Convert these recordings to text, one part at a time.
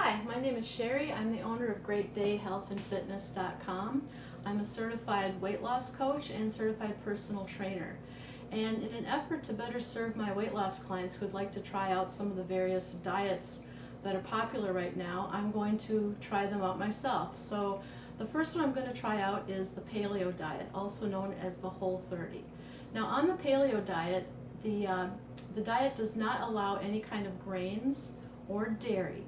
Hi, my name is Sherry. I'm the owner of GreatDayHealthAndFitness.com. I'm a certified weight loss coach and certified personal trainer. And in an effort to better serve my weight loss clients who would like to try out some of the various diets that are popular right now, I'm going to try them out myself. So the first one I'm going to try out is the Paleo diet, also known as the Whole30. Now on the Paleo diet, the diet does not allow any kind of grains or dairy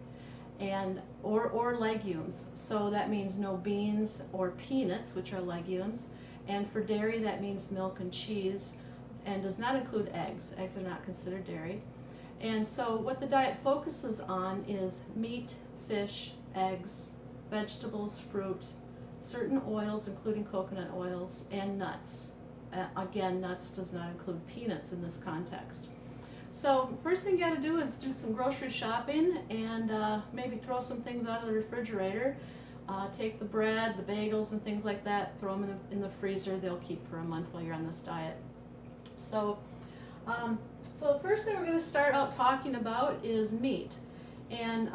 or legumes. So that means no beans or peanuts, which are legumes. And for dairy, that means milk and cheese, and does not include eggs. Eggs are not considered dairy. And so what the diet focuses on is meat, fish, eggs, vegetables, fruit, certain oils, including coconut oils, and nuts. Again, nuts does not include peanuts in this context. So first thing you got to do is do some grocery shopping and maybe throw some things out of the refrigerator. Take the bread, the bagels, and things like that, throw them in the freezer. They'll keep for a month while you're on this diet. So the first thing we're going to start out talking about is meat. And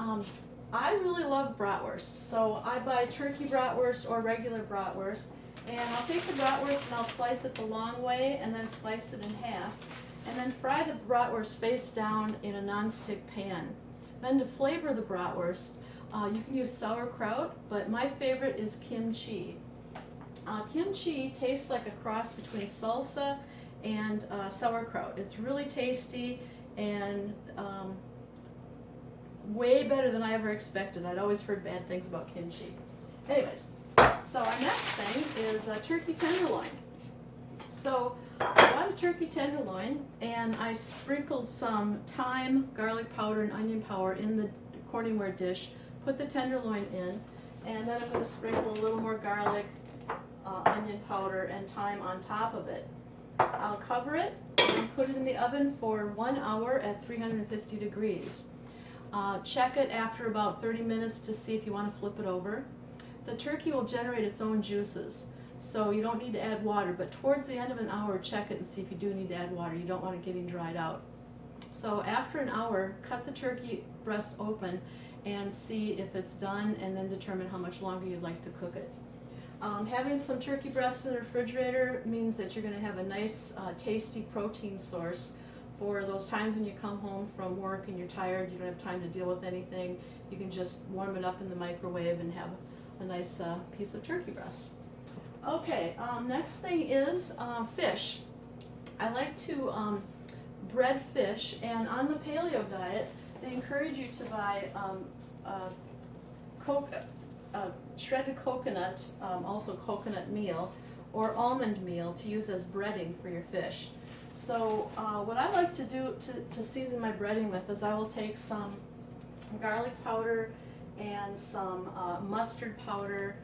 I really love bratwurst. So I buy turkey bratwurst or regular bratwurst. And I'll take the bratwurst and I'll slice it the long way and then slice it in half. And then fry the bratwurst face down in a non-stick pan. Then to flavor the bratwurst, you can use sauerkraut, but my favorite is kimchi. Kimchi tastes like a cross between salsa and sauerkraut. It's really tasty and way better than I ever expected. I'd always heard bad things about kimchi. Anyways, so our next thing is turkey tenderloin. So I bought a turkey tenderloin and I sprinkled some thyme, garlic powder, and onion powder in the Corningware dish, put the tenderloin in, and then I'm going to sprinkle a little more garlic, onion powder, and thyme on top of it. I'll cover it and put it in the oven for 1 hour at 350 degrees. Check it after about 30 minutes to see if you want to flip it over. The turkey will generate its own juices, so you don't need to add water, but towards the end of an hour, check it and see if you do need to add water. You don't want it getting dried out. So after an hour, cut the turkey breast open and see if it's done, and then determine how much longer you'd like to cook it. Having some turkey breast in the refrigerator means that you're going to have a nice, tasty protein source for those times when you come home from work and you're tired, you don't have time to deal with anything. You can just warm it up in the microwave and have a nice piece of turkey breast. Okay, next thing is fish. I like to bread fish, and on the Paleo diet, they encourage you to buy shredded coconut, also coconut meal, or almond meal to use as breading for your fish. So what I like to do to season my breading with is I will take some garlic powder and some mustard powder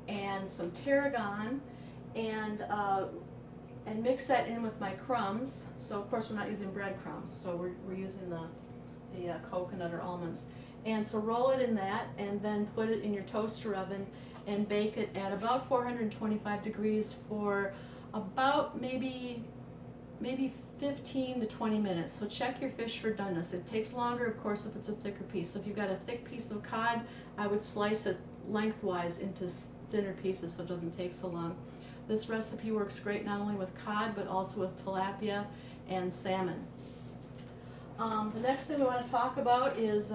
and some tarragon, and mix that in with my crumbs. So of course we're not using breadcrumbs, so we're using the coconut or almonds. And so roll it in that, and then put it in your toaster oven and bake it at about 425 degrees for about maybe 15 to 20 minutes. So check your fish for doneness. It takes longer, of course, if it's a thicker piece. So if you've got a thick piece of cod, I would slice it lengthwise into thinner pieces so it doesn't take so long. This recipe works great not only with cod, but also with tilapia and salmon. The next thing we want to talk about is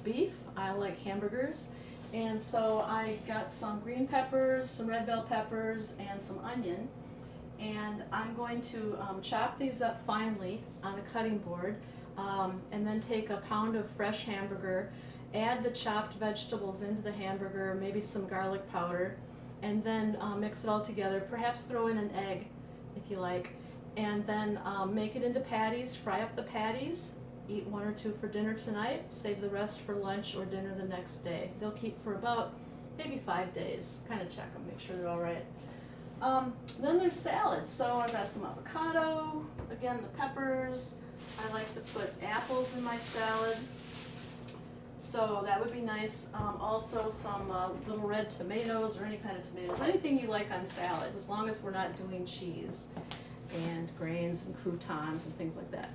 beef. I like hamburgers, and so I got some green peppers, some red bell peppers, and some onion, and I'm going to chop these up finely on a cutting board, and then take a pound of fresh hamburger, add the chopped vegetables into the hamburger, maybe some garlic powder, and then mix it all together. Perhaps throw in an egg if you like, and then make it into patties, fry up the patties, eat 1 or 2 for dinner tonight, save the rest for lunch or dinner the next day. They'll keep for about maybe 5 days. Kind of check them, make sure they're all right. Then there's salads. So I've got some avocado, again the peppers. I like to put apples in my salad, so that would be nice. Also some little red tomatoes or any kind of tomatoes, anything you like on salad, as long as we're not doing cheese and grains and croutons and things like that.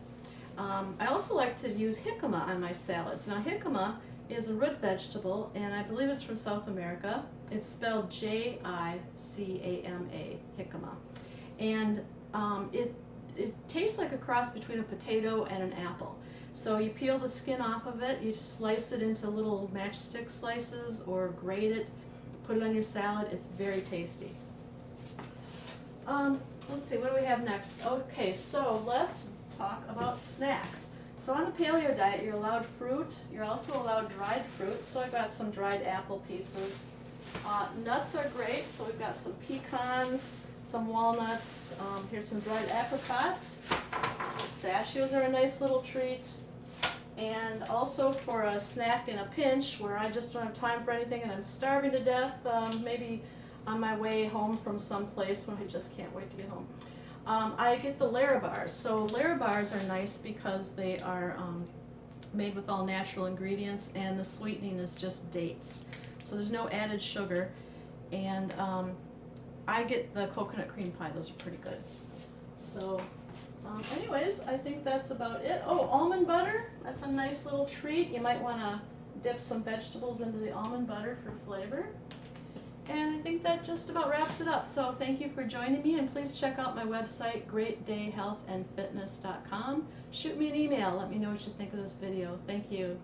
I also like to use jicama on my salads. Now jicama is a root vegetable, and I believe it's from South America. It's spelled Jicama, jicama. And it tastes like a cross between a potato and an apple. So you peel the skin off of it, you slice it into little matchstick slices or grate it, put it on your salad. It's very tasty. Let's see, what do we have next? Okay, so let's talk about snacks. So on the paleo diet, you're allowed fruit. You're also allowed dried fruit. So I've got some dried apple pieces. Nuts are great. So we've got some pecans, some walnuts. Here's some dried apricots. Pistachios are a nice little treat. And also for a snack in a pinch, where I just don't have time for anything and I'm starving to death, maybe on my way home from some place when I just can't wait to get home. I get the Larabars. So Larabars are nice because they are made with all natural ingredients, and the sweetening is just dates. So there's no added sugar. And I get the coconut cream pie. Those are pretty good. So anyways, I think that's about it. Oh, almond butter. That's a nice little treat. You might want to dip some vegetables into the almond butter for flavor. And I think that just about wraps it up. So thank you for joining me, and please check out my website, greatdayhealthandfitness.com. Shoot me an email. Let me know what you think of this video. Thank you.